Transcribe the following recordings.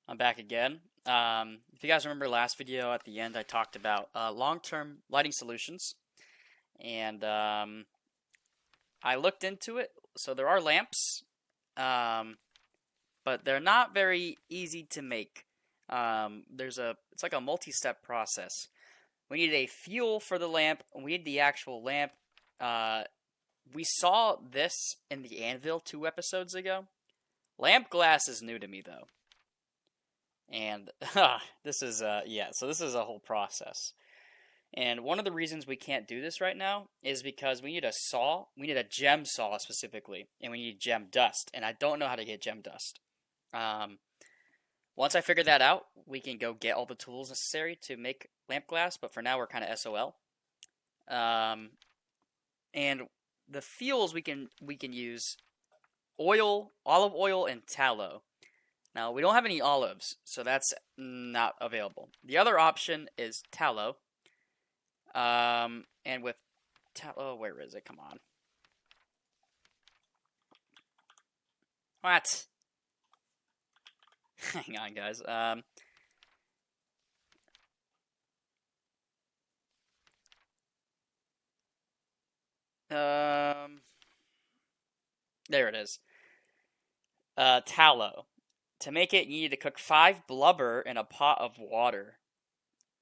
I'm back again. If you guys remember last video, at the end I talked about long-term lighting solutions, and I looked into it. So there are lamps, um, but they're not very easy to make. It's like a multi-step process. We need a fuel for the lamp. We need the actual lamp. Uh, we saw this in the anvil 2 episodes ago. Lamp glass is new to me though. And this is so this is a whole process. And one of the reasons we can't do this right now is because we need a saw. We need a gem saw specifically, and we need gem dust. And I don't know how to get gem dust. Um, Once I figure that out, we can go get all the tools necessary to make lamp glass. But for now, we're kind of SOL. Um, and the fuels we can use oil, olive oil, and tallow. Now, we don't have any olives, so that's not available. The other option is tallow. And with tallow, where is it? Come on. What? Hang on, guys. There it is. Tallow. To make it, you need to cook 5 blubber in a pot of water.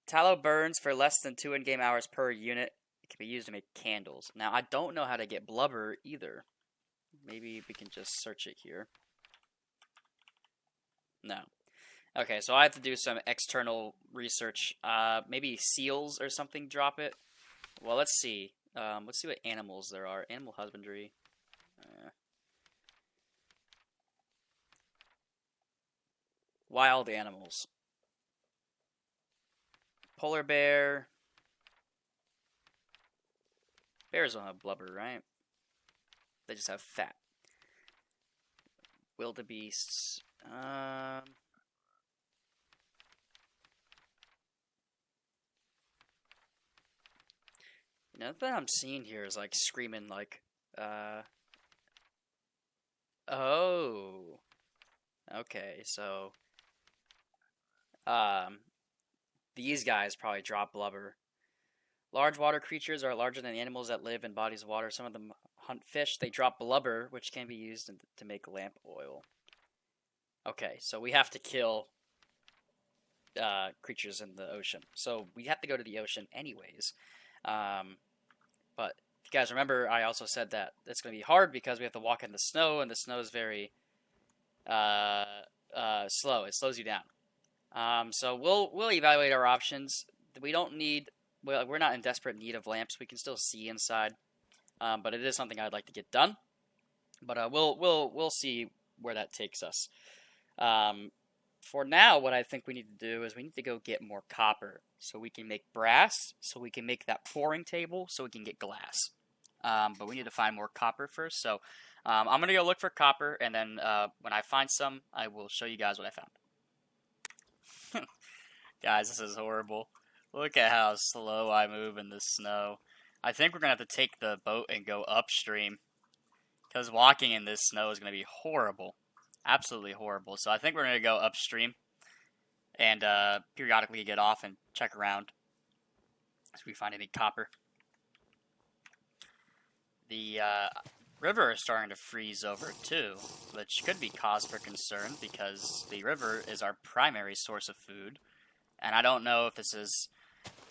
Tallow burns for less than 2 in-game hours per unit. It can be used to make candles. Now, I don't know how to get blubber either. Maybe we can just search it here. No. Okay, so I have to do some external research. Maybe seals or something drop it. Well, let's see. Let's see what animals there are. Animal husbandry. Wild animals. Polar bear. Bears don't have blubber, right? They just have fat. Wildebeests. Nothing I'm seeing here is like screaming like, oh. Okay, so these guys probably drop blubber. Large water creatures are larger than the animals that live in bodies of water. Some of them hunt fish. They drop blubber, which can be used to make lamp oil. Okay, so we have to kill creatures in the ocean. So we have to go to the ocean anyways. But if you guys remember, I also said that it's going to be hard because we have to walk in the snow, and the snow is very slow. It slows you down. So we'll evaluate our options. We don't need. Well, we're not in desperate need of lamps. We can still see inside, but it is something I'd like to get done. But we'll see where that takes us. For now, what I think we need to do is we need to go get more copper so we can make brass, so we can make that pouring table, so we can get glass. But we need to find more copper first. So I'm going to go look for copper, and then when I find some, I will show you guys what I found. Guys, this is horrible. Look at how slow I move in this snow. I think we're going to have to take the boat and go upstream, because walking in this snow is going to be horrible. Absolutely horrible. So I think we're going to go upstream and periodically get off and check around if we find any copper. The river is starting to freeze over too, which could be cause for concern because the river is our primary source of food. And I don't know if this is...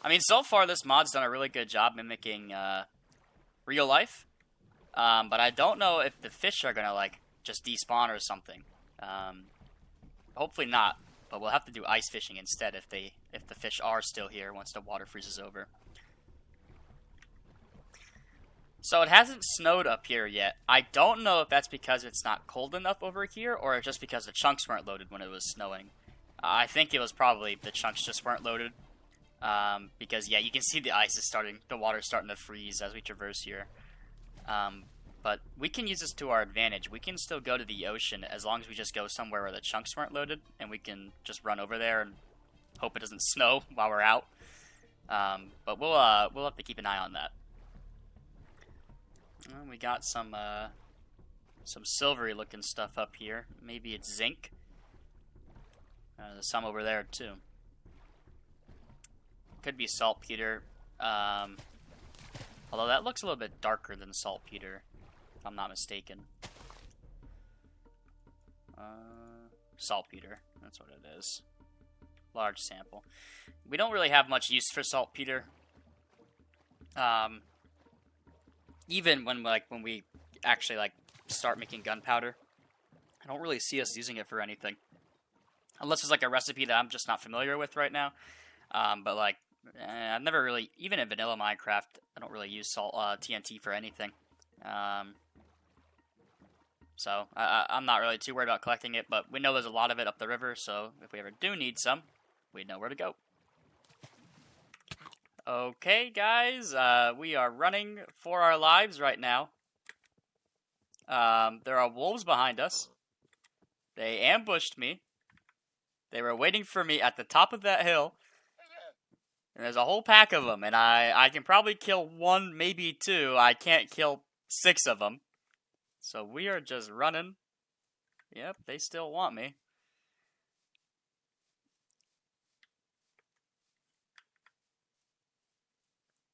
I mean, so far this mod's done a really good job mimicking real life. But I don't know if the fish are going to, like, just despawn or something. Hopefully not, but we'll have to do ice fishing instead if the fish are still here once the water freezes over. So it hasn't snowed up here yet. I don't know if that's because it's not cold enough over here or just because the chunks weren't loaded when it was snowing. I think it was probably the chunks just weren't loaded. Because yeah, you can see the water's starting to freeze as we traverse here. But we can use this to our advantage. We can still go to the ocean as long as we just go somewhere where the chunks weren't loaded, and we can just run over there and hope it doesn't snow while we're out. But we'll have to keep an eye on that. Well, we got some silvery looking stuff up here. Maybe it's zinc. There's some over there too. Could be saltpeter. Although that looks a little bit darker than saltpeter, if I'm not mistaken. Saltpeter, that's what it is. Large sample. We don't really have much use for saltpeter. Even when we actually start making gunpowder, I don't really see us using it for anything, unless it's like a recipe that I'm just not familiar with right now. But I've never really, even in vanilla Minecraft, I don't really use TNT for anything. So I'm not really too worried about collecting it, but we know there's a lot of it up the river, so if we ever do need some, we know where to go. Okay, guys, we are running for our lives right now. There are wolves behind us. They ambushed me. They were waiting for me at the top of that hill. And there's a whole pack of them, and I can probably kill one, maybe two. I can't kill 6 of them. So we are just running. Yep, they still want me.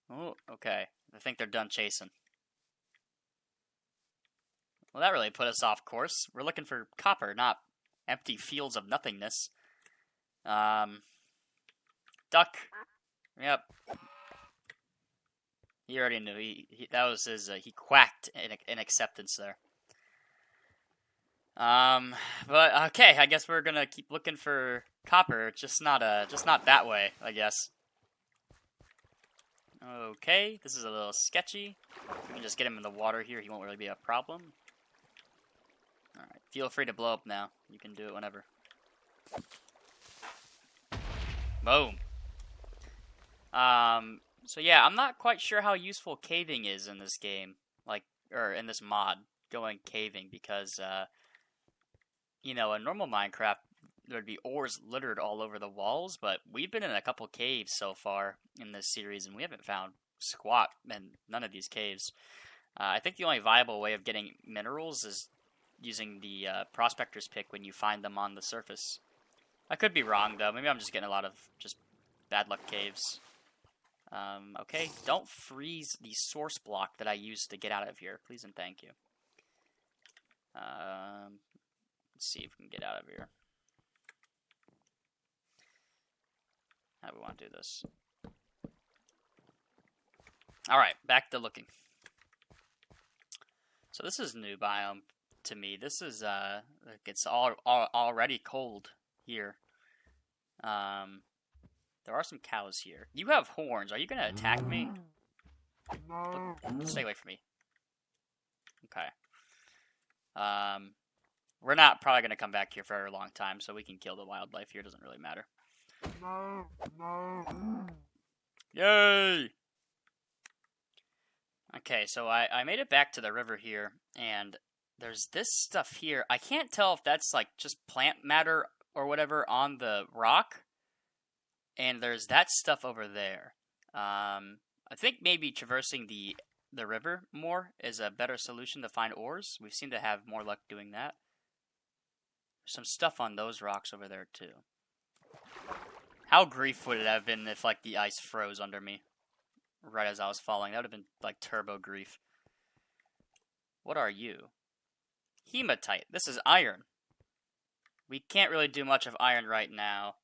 Oh, okay. I think they're done chasing. Well, that really put us off course. We're looking for copper, not empty fields of nothingness. Duck. Yep. He already knew. That was his. He quacked in acceptance there. But okay, I guess we're gonna keep looking for copper. Just not that way, I guess. Okay, this is a little sketchy. We can just get him in the water here. He won't really be a problem. All right, feel free to blow up now. You can do it whenever. Boom. So yeah, I'm not quite sure how useful caving is in this game, or in this mod, going caving, because, in normal Minecraft, there'd be ores littered all over the walls, but we've been in a couple caves so far in this series, and we haven't found squat in none of these caves. I think the only viable way of getting minerals is using the prospector's pick when you find them on the surface. I could be wrong, though. Maybe I'm just getting a lot of just bad luck caves. Okay, don't freeze the source block that I used to get out of here. Please and thank you. Let's see if we can get out of here. How do we want to do this? Alright, back to looking. So this is new biome to me. This is, it's already cold here. There are some cows here. You have horns. Are you going to attack me? Stay away from me. Okay. We're not probably going to come back here for a long time, so we can kill the wildlife here. Doesn't really matter. Yay! Okay, so I made it back to the river here, and there's this stuff here. I can't tell if that's just plant matter or whatever on the rock. And there's that stuff over there. I think maybe traversing the river more is a better solution to find ores. We seem to have more luck doing that. There's some stuff on those rocks over there too. How grief would it have been if the ice froze under me right as I was falling? That would have been turbo grief. What are you? Hematite. This is iron. We can't really do much of iron right now.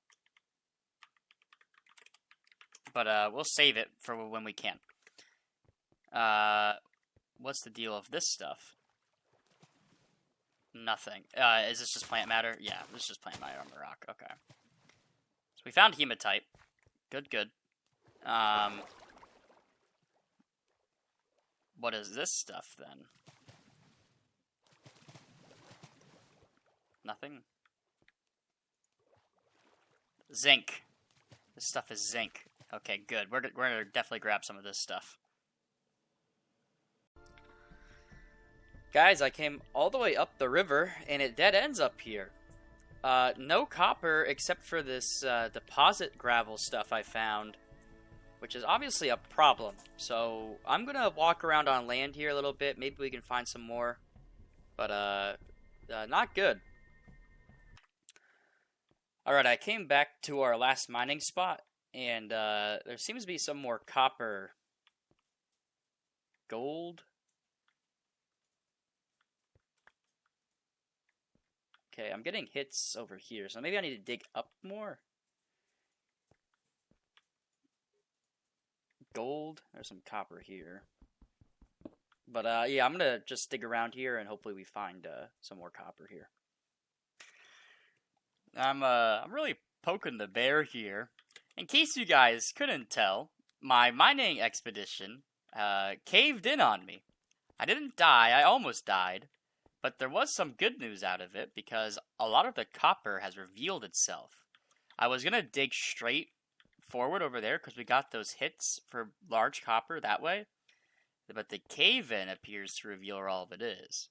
But we'll save it for when we can. What's the deal of this stuff? Nothing. Is this just plant matter? Yeah, this is just plant matter on the rock. Okay. So we found hematite. Good, good. What is this stuff, then? Nothing? Zinc. This stuff is zinc. Okay, good. We're gonna definitely grab some of this stuff. Guys, I came all the way up the river, and it dead ends up here. No copper except for this deposit gravel stuff I found, which is obviously a problem. So I'm gonna walk around on land here a little bit. Maybe we can find some more, but not good. Alright, I came back to our last mining spot, and there seems to be some more copper, gold. Okay, I'm getting hits over here, so maybe I need to dig up more. Gold, there's some copper here. But yeah, I'm gonna just dig around here and hopefully we find some more copper here. I'm really poking the bear here. In case you guys couldn't tell, my mining expedition caved in on me. I didn't die, I almost died, but there was some good news out of it because a lot of the copper has revealed itself. I was gonna dig straight forward over there because we got those hits for large copper that way, but the cave-in appears to reveal where all of it is.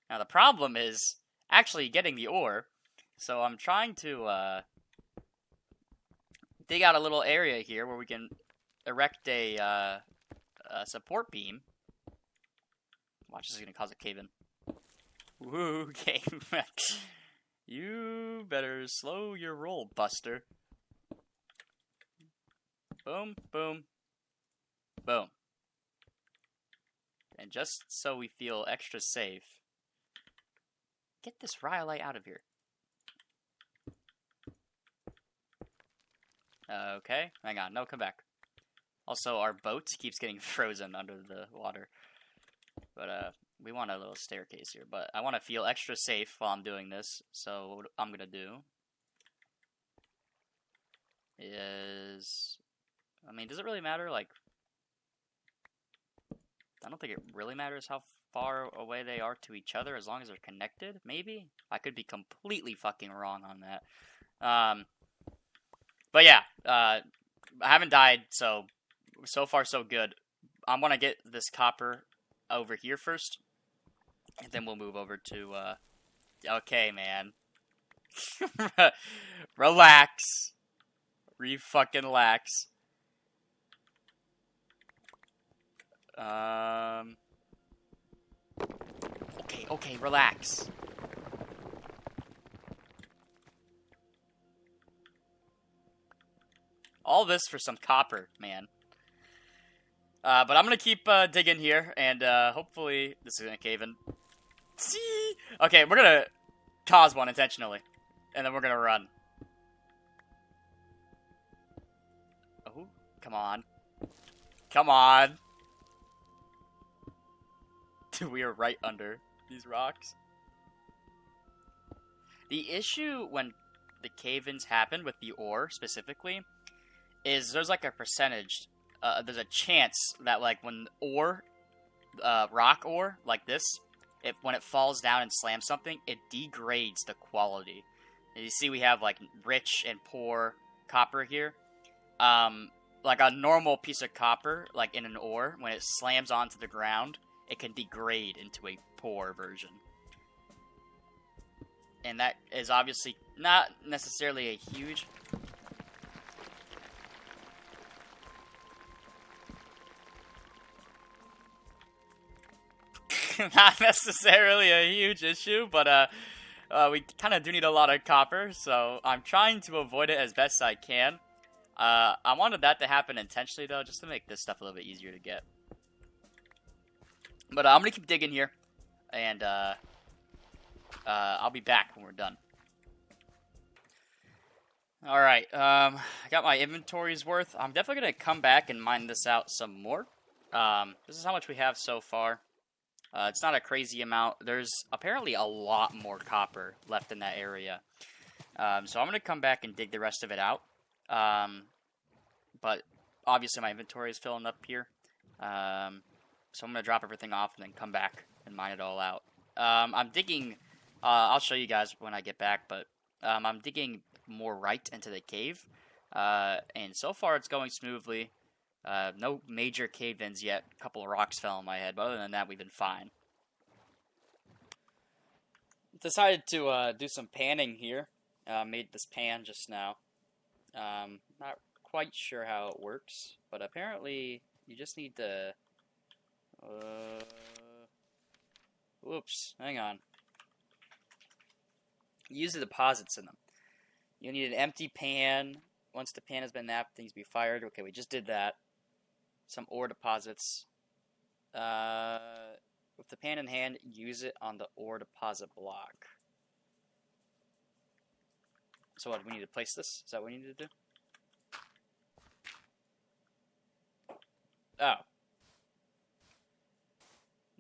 Now the problem is actually getting the ore, so I'm trying to dig out a little area here where we can erect a support beam. Watch, this is gonna cause a cave-in. Woo, game. You better slow your roll, Buster. Boom, boom, boom. And just so we feel extra safe, get this rhyolite out of here. Okay, hang on, no, come back. Also, our boat keeps getting frozen under the water. But, we want a little staircase here. But I want to feel extra safe while I'm doing this. So, what I'm gonna do is... I mean, does it really matter? Like, I don't think it really matters how far away they are to each other as long as they're connected, maybe? I could be completely fucking wrong on that. But yeah, I haven't died, so far so good. I want to get this copper over here first, and then we'll move over to, okay, man. Relax. Re-fucking-lax. Okay, relax. All this for some copper, man. But I'm gonna keep digging here, and hopefully this is gonna cave in. See? Okay, we're gonna cause one intentionally, and then we're gonna run. Oh, come on. Come on. We are right under these rocks. The issue when the cave-ins happen with the ore, specifically, is there's like a percentage, there's a chance that like when ore, rock ore, like this, when it falls down and slams something, it degrades the quality. And you see we have like rich and poor copper here. Like a normal piece of copper, like in an ore, when it slams onto the ground, it can degrade into a poor version. And that is obviously not necessarily a huge... not necessarily a huge issue, but we kind of do need a lot of copper, so I'm trying to avoid it as best I can. I wanted that to happen intentionally, though, just to make this stuff a little bit easier to get. But I'm going to keep digging here, and I'll be back when we're done. Alright, I got my inventory's worth. I'm definitely going to come back and mine this out some more. This is how much we have so far. It's not a crazy amount. There's apparently a lot more copper left in that area. So I'm going to come back and dig the rest of it out. But obviously my inventory is filling up here. So I'm going to drop everything off and then come back and mine it all out. I'm digging... I'll show you guys when I get back, but I'm digging more right into the cave. And so far it's going smoothly. No major cave-ins yet. A couple of rocks fell on my head, but other than that, we've been fine. Decided to do some panning here. Made this pan just now. Not quite sure how it works, but apparently you just need to... Whoops, hang on. Use the deposits in them. You need an empty pan. Once the pan has been napped, things be fired. Okay, we just did that. Some ore deposits. With the pan in hand, use it on the ore deposit block. So what, we need to place this? Is that what we need to do? Oh.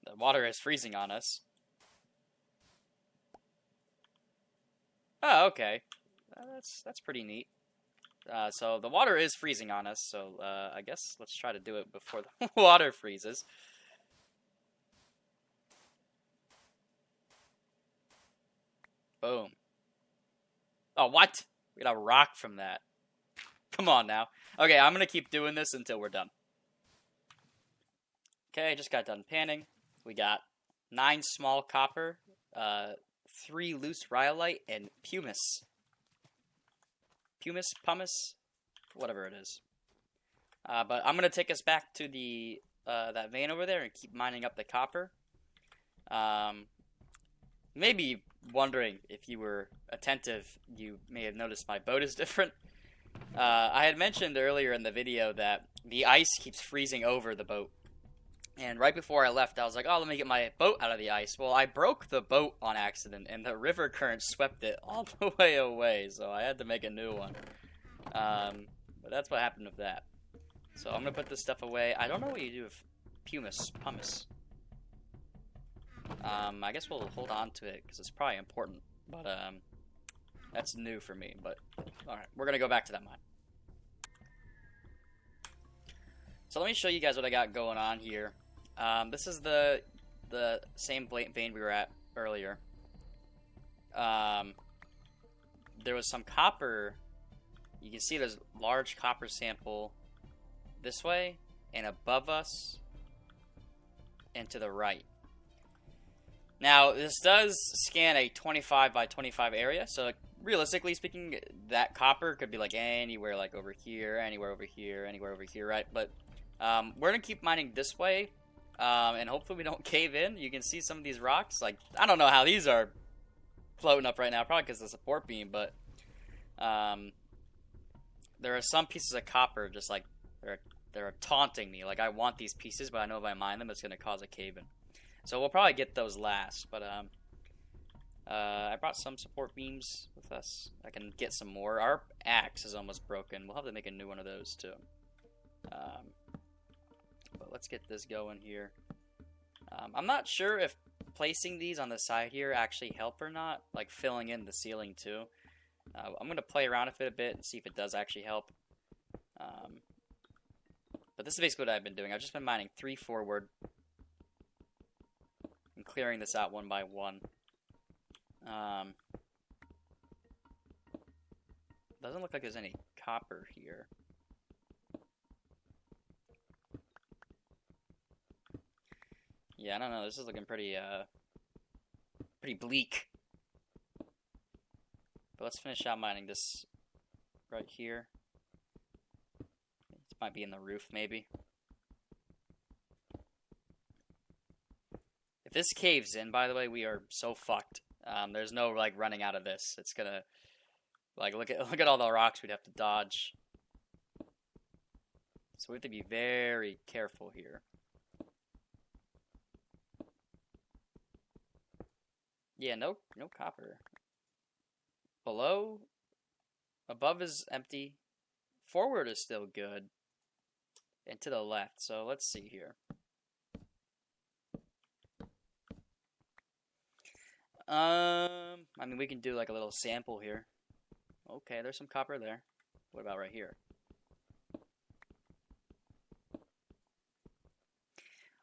The water is freezing on us. Oh, okay. That's pretty neat. So the water is freezing on us, so I guess let's try to do it before the water freezes. Boom. Oh, what? We got a rock from that. Come on now. Okay, I'm going to keep doing this until we're done. Okay, I just got done panning. We got 9 small copper, 3 loose rhyolite, and pumice. Pumice, whatever it is. But I'm going to take us back to the that vein over there and keep mining up the copper. Maybe wondering if you were attentive, you may have noticed my boat is different. I had mentioned earlier in the video that the ice keeps freezing over the boat. And right before I left, I was like, oh, let me get my boat out of the ice. Well, I broke the boat on accident, and the river current swept it all the way away, so I had to make a new one. But that's what happened with that. So I'm going to put this stuff away. I don't know what you do with pumice. I guess we'll hold on to it, because it's probably important. But that's new for me. But alright, we're going to go back to that mine. So let me show you guys what I got going on here. This is the same vein we were at earlier. There was some copper. You can see there's a large copper sample this way and above us and to the right. Now, this does scan a 25 by 25 area, so realistically speaking, that copper could be like anywhere, like over here, anywhere over here, anywhere over here, right? But we're gonna keep mining this way, and hopefully we don't cave in. You can see some of these rocks. Like, I don't know how these are floating up right now, probably because of the support beam, but there are some pieces of copper just like they're taunting me. Like, I want these pieces, but I know if I mine them, it's gonna cause a cave in. So we'll probably get those last, but I brought some support beams with us. I can get some more. Our axe is almost broken. We'll have to make a new one of those too. But let's get this going here. I'm not sure if placing these on the side here actually help or not, like filling in the ceiling too. I'm going to play around with it a bit and see if it does actually help. But this is basically what I've been doing. I've just been mining 3 forward and clearing this out one by one. Doesn't look like there's any copper here. Yeah, I don't know. This is looking pretty bleak. But let's finish out mining this right here. This might be in the roof, maybe. If this caves in, by the way, we are so fucked. There's no like running out of this. It's gonna like look at all the rocks we'd have to dodge. So we have to be very careful here. Yeah, no copper. Below, above is empty. Forward is still good. And to the left. So let's see here. I mean, we can do like a little sample here. Okay, there's some copper there. What about right here?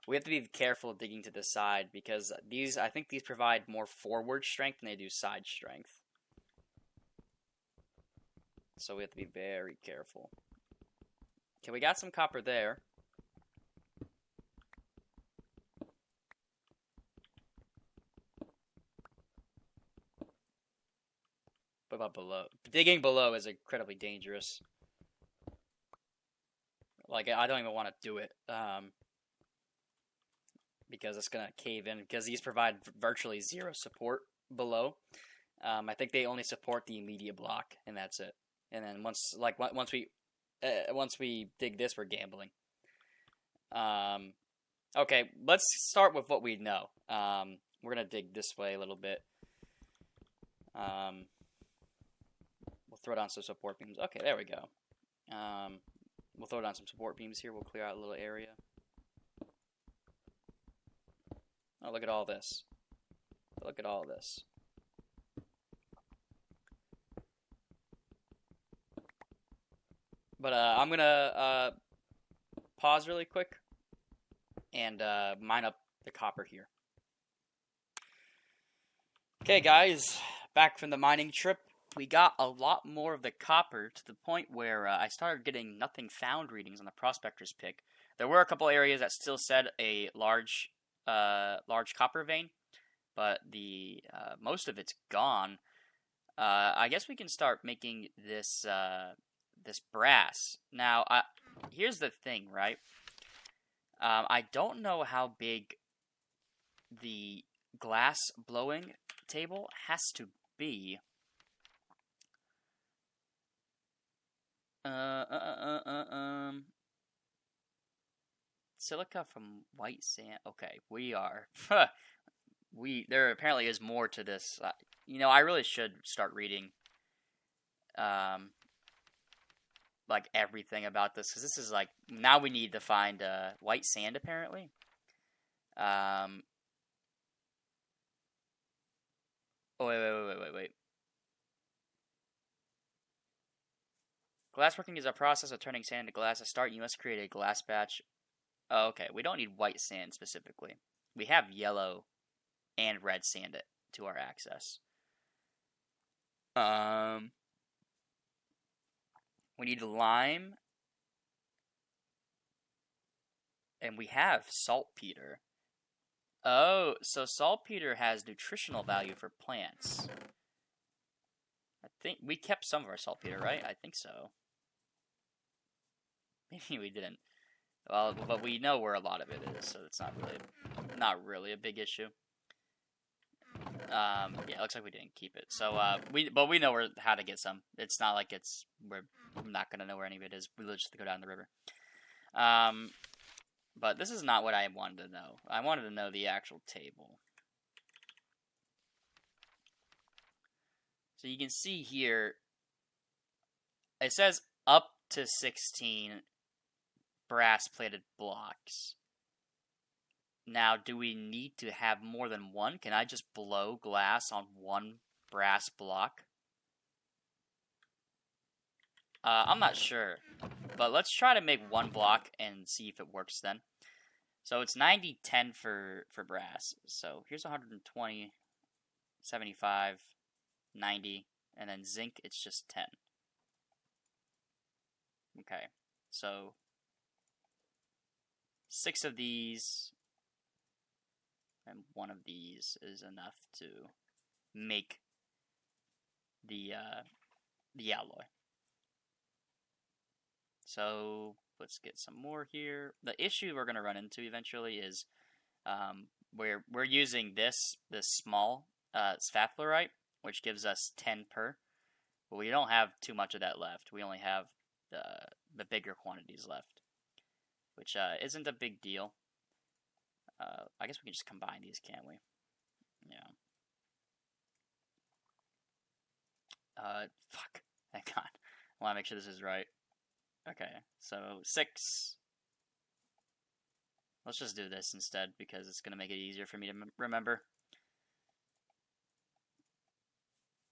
We have to be careful digging to the side because I think these provide more forward strength than they do side strength. So we have to be very careful. Okay, we got some copper there. What about below? Digging below is incredibly dangerous. Like, I don't even want to do it. Because it's going to cave in. Because these provide virtually zero support below. I think they only support the immediate block, and that's it. And then once we dig this, we're gambling. Okay, let's start with what we know. We're gonna dig this way a little bit. We'll throw down some support beams. Okay, there we go. We'll throw down some support beams here. We'll clear out a little area. Oh, look at all this. Look at all this. But I'm gonna pause really quick and mine up the copper here. Okay, guys, back from the mining trip. We got a lot more of the copper to the point where I started getting nothing found readings on the prospector's pick. There were a couple areas that still said a large copper vein, but the most of it's gone. I guess we can start making this this brass. Now, here's the thing, right? I don't know how big the glass blowing table has to be. Silica from white sand. Okay, we are. There apparently is more to this. You know, I really should start reading, like everything about this, because this is like, now we need to find white sand apparently. Oh, wait. Glassworking is a process of turning sand into glass. To start, you must create a glass batch. Oh, okay, we don't need white sand specifically. We have yellow and red sand to our access. We need lime. And we have saltpeter. Oh, so saltpeter has nutritional value for plants. I think we kept some of our saltpeter, right? I think so. Maybe we didn't. Well, but we know where a lot of it is, so it's not really a big issue. Yeah, it looks like we didn't keep it. So but we know how to get some. It's not like we're not gonna know where any of it is. We just have to go down the river. But this is not what I wanted to know. I wanted to know the actual table. So you can see here, it says up to 16 brass-plated blocks. Now, do we need to have more than one? Can I just blow glass on one brass block? I'm not sure, but let's try to make one block and see if it works then. So it's 90-10 for brass. So here's 120, 75, 90, and then zinc, it's just 10. Okay, so 6 of these and 1 of these is enough to make the alloy. So let's get some more here. The issue we're going to run into eventually is we're using this small sphalerite, which gives us 10 per, but we don't have too much of that left. We only have the bigger quantities left, which isn't a big deal. I guess we can just combine these, can't we? Yeah. Fuck. Thank God. I want to make sure this is right. Okay, so 6. Let's just do this instead, because it's going to make it easier for me to remember.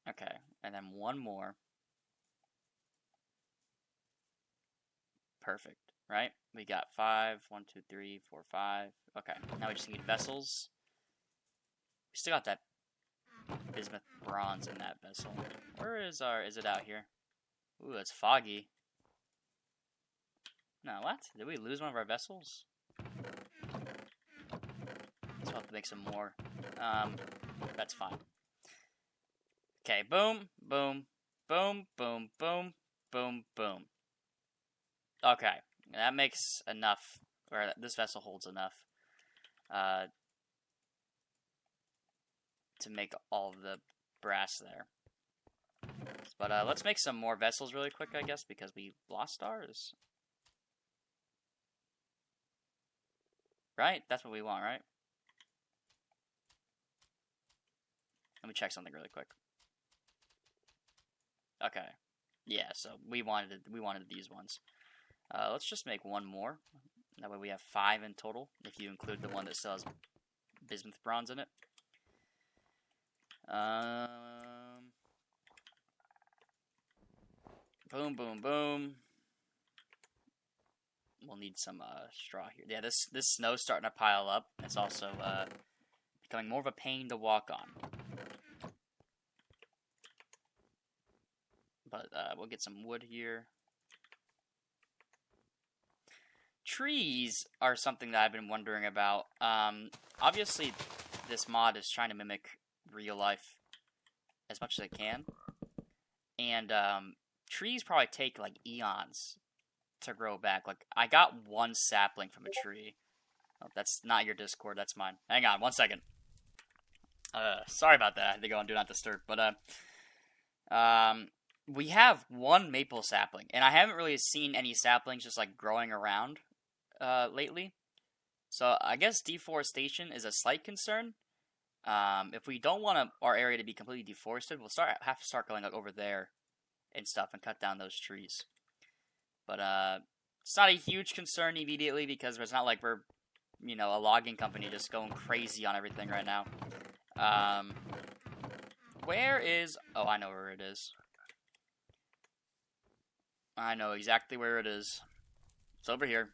Okay, and then 1 more. Perfect, right? We got 5. 1, 2, 3, 4, 5. Okay, now we just need vessels. We still got that bismuth bronze in that vessel. Where is it out here? Ooh, it's foggy. No, what? Did we lose one of our vessels? Let's have to make some more. That's fine. Okay, boom, boom, boom, boom, boom, boom, boom. Okay, that makes enough, or this vessel holds enough, to make all of the brass there. But let's make some more vessels really quick, I guess, because we lost ours. Right? That's what we want, right? Let me check something really quick. Okay. Yeah, so we wanted these ones. Let's just make one more. That way we have 5 in total, if you include the one that still has bismuth bronze in it. Boom, boom, boom. We'll need some straw here. Yeah, this snow's starting to pile up. It's also becoming more of a pain to walk on. But we'll get some wood here. Trees are something that I've been wondering about. Obviously, this mod is trying to mimic real life as much as it can. And trees probably take like eons to grow back. Like, I got one sapling from a tree. Oh, that's not your Discord, that's mine. Hang on, 1 second. Sorry about that. I had to go on Do Not Disturb. But, we have one maple sapling, and I haven't really seen any saplings just, like, growing around, lately. So, I guess deforestation is a slight concern. If we don't want our area to be completely deforested, we'll have to start going, like, over there and stuff and cut down those trees. But, it's not a huge concern immediately because it's not like we're, you know, a logging company just going crazy on everything right now. Where is... Oh, I know where it is. I know exactly where it is. It's over here.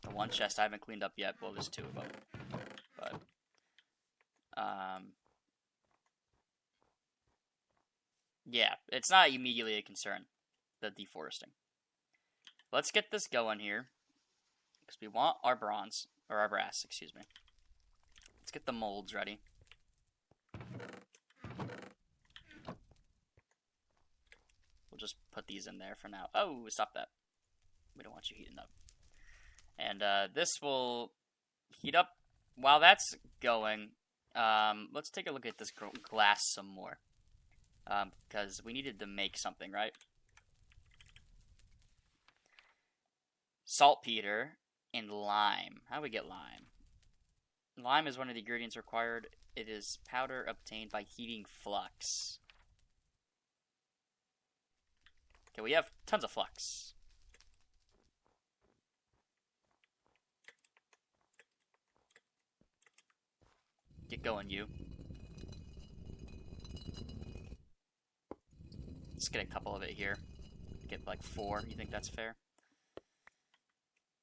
The one chest I haven't cleaned up yet. Well, there's 2 of them. But, yeah, it's not immediately a concern, the deforesting. Let's get this going here, because we want our bronze, or our brass, excuse me. Let's get the molds ready. We'll just put these in there for now. Oh, stop that. We don't want you heating up. And this will heat up. While that's going, let's take a look at this glass some more. Because we needed to make something, right? Saltpeter and lime. How do we get lime? Lime is one of the ingredients required. It is powder obtained by heating flux. Okay, we have tons of flux. Get going, you. Let's get a couple of it here. Get like 4. You think that's fair?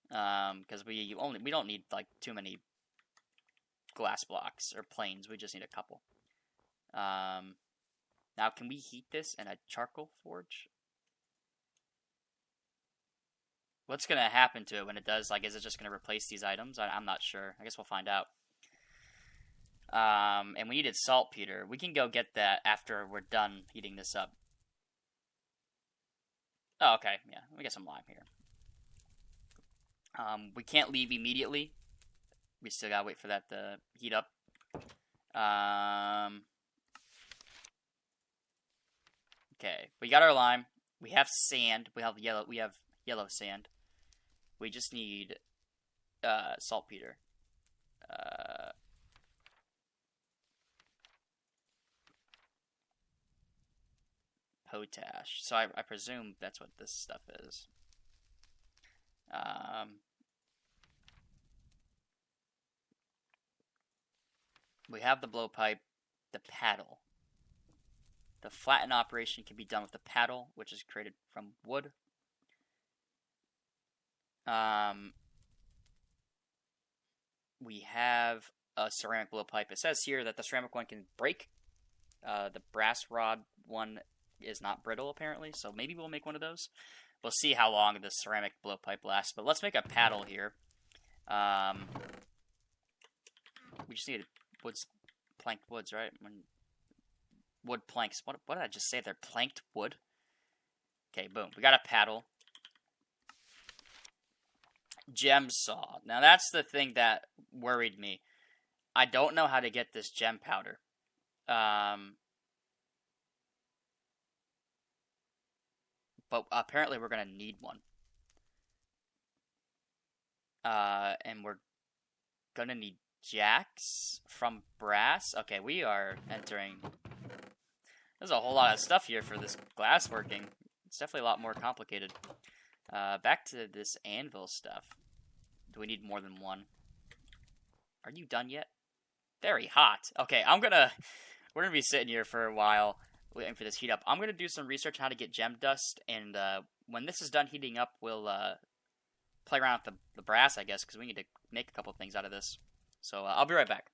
Because we don't need like too many glass blocks or planes. We just need a couple. Now, can we heat this in a charcoal forge? What's gonna happen to it when it does? Like, is it just gonna replace these items? I'm not sure. I guess we'll find out. And we needed saltpeter. We can go get that after we're done heating this up. Oh, okay. Yeah, we got some lime here. We can't leave immediately. We still gotta wait for that to heat up. Okay, we got our lime. We have sand. We have yellow sand. We just need saltpeter. Potash. So I presume that's what this stuff is. We have the blowpipe, the paddle. The flatten operation can be done with the paddle, which is created from wood. We have a ceramic blowpipe. It says here that the ceramic one can break. The brass rod one is not brittle, apparently, so maybe we'll make one of those. We'll see how long the ceramic blowpipe lasts, but let's make a paddle here. We just need planked woods, right? Wood planks. What did I just say? They're planked wood? Okay, boom. We got a paddle. Gem saw. Now, that's the thing that worried me. I don't know how to get this gem powder. But apparently we're gonna need one. And we're gonna need jacks from brass. Okay, we are entering. There's a whole lot of stuff here for this glass working. It's definitely a lot more complicated. Back to this anvil stuff. Do we need more than one? Are you done yet? Very hot. Okay, we're gonna be sitting here for a while waiting for this heat up. I'm gonna do some research on how to get gem dust, and when this is done heating up, we'll play around with the brass, I guess, because we need to make a couple things out of this. So I'll be right back.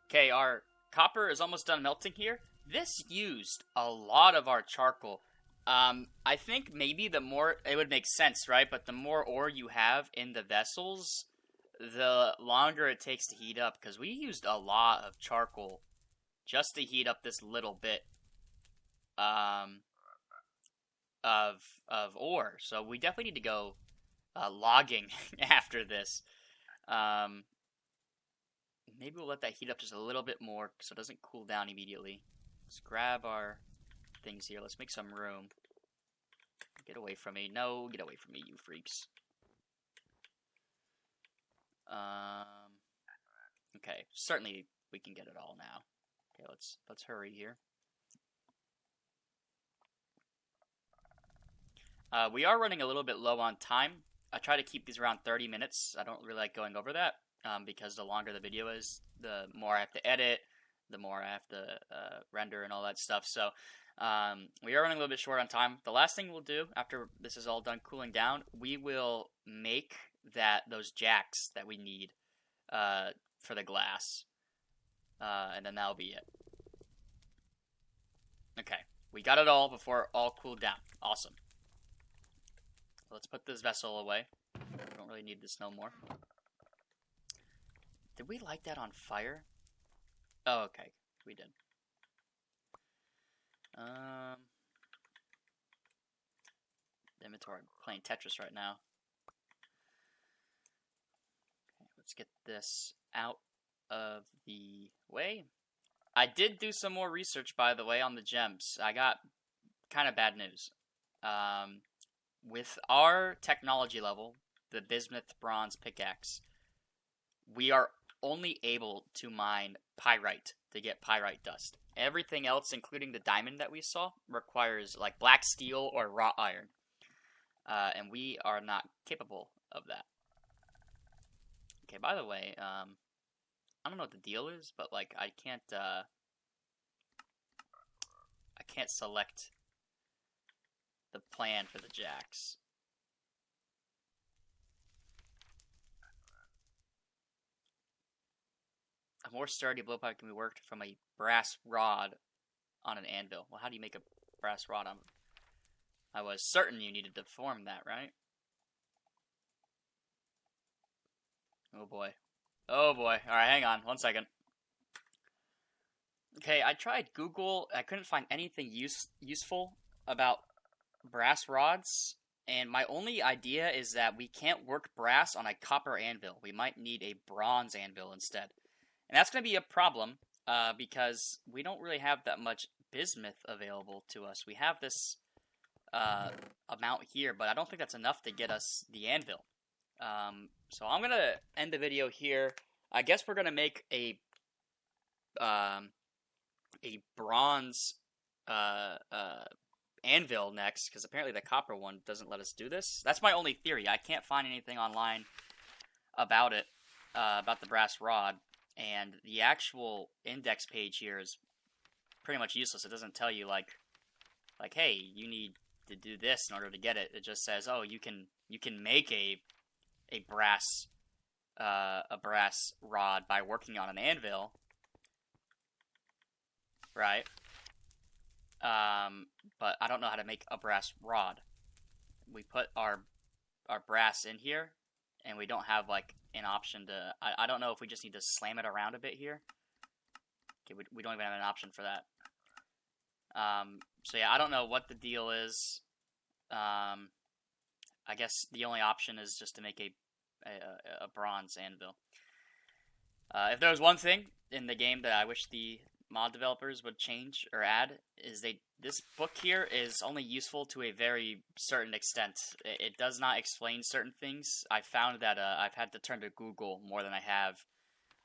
Okay, our copper is almost done melting here. This used a lot of our charcoal. I think maybe the more, it would make sense, right? But the more ore you have in the vessels, the longer it takes to heat up, because we used a lot of charcoal just to heat up this little bit of ore. So we definitely need to go logging after this. Maybe we'll let that heat up just a little bit more so it doesn't cool down immediately. Let's grab our things here. Let's make some room. Get away from me. No, get away from me, you freaks. Okay, certainly we can get it all now. Okay, let's hurry here. We are running a little bit low on time. I try to keep these around 30 minutes. I don't really like going over that because the longer the video is, the more I have to edit, the more I have to render and all that stuff. So we are running a little bit short on time. The last thing we'll do after this is all done cooling down, we will make those jacks that we need for the glass. And then that'll be it. Okay, we got it all before it all cooled down. Awesome. Let's put this vessel away. We don't really need this no more. Did we light that on fire? Oh, okay. We did. Inventory. I'm playing Tetris right now. Okay, let's get this out of the way. I did do some more research, by the way, on the gems. I got kind of bad news. With our technology level, the bismuth bronze pickaxe, we are only able to mine pyrite to get pyrite dust. Everything else, including the diamond that we saw, requires like black steel or wrought iron. And we are not capable of that. Okay, by the way, I don't know what the deal is, but like I can't select the plan for the jacks. A more sturdy blowpipe can be worked from a brass rod on an anvil. Well, how do you make a brass rod on? I was certain you needed to form that, right? Oh boy. Oh boy. Alright, hang on. 1 second. Okay, I tried Google. I couldn't find anything useful about brass rods. And my only idea is that we can't work brass on a copper anvil. We might need a bronze anvil instead. And that's going to be a problem because we don't really have that much bismuth available to us. We have this amount here, but I don't think that's enough to get us the anvil. So I'm going to end the video here. I guess we're going to make a bronze anvil next, because apparently the copper one doesn't let us do this. That's my only theory. I can't find anything online about it, about the brass rod, and the actual index page here is pretty much useless. It doesn't tell you like, hey, you need to do this in order to get it. It just says, oh, you can make a brass rod by working on an anvil, right? But I don't know how to make a brass rod. We put our brass in here, and we don't have like an option to. I don't know if we just need to slam it around a bit here. Okay, we don't even have an option for that. So yeah, I don't know what the deal is. I guess the only option is just to make a bronze anvil. If there was one thing in the game that I wish the mod developers would change or add, is this book here is only useful to a very certain extent. It does not explain certain things. I found that I've had to turn to Google more than I have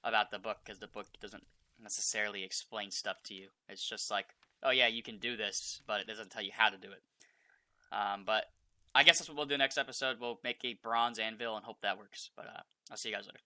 about the book, because the book doesn't necessarily explain stuff to you. It's just like, oh yeah, you can do this, but it doesn't tell you how to do it. But I guess that's what we'll do next episode. We'll make a bronze anvil and hope that works. But I'll see you guys later.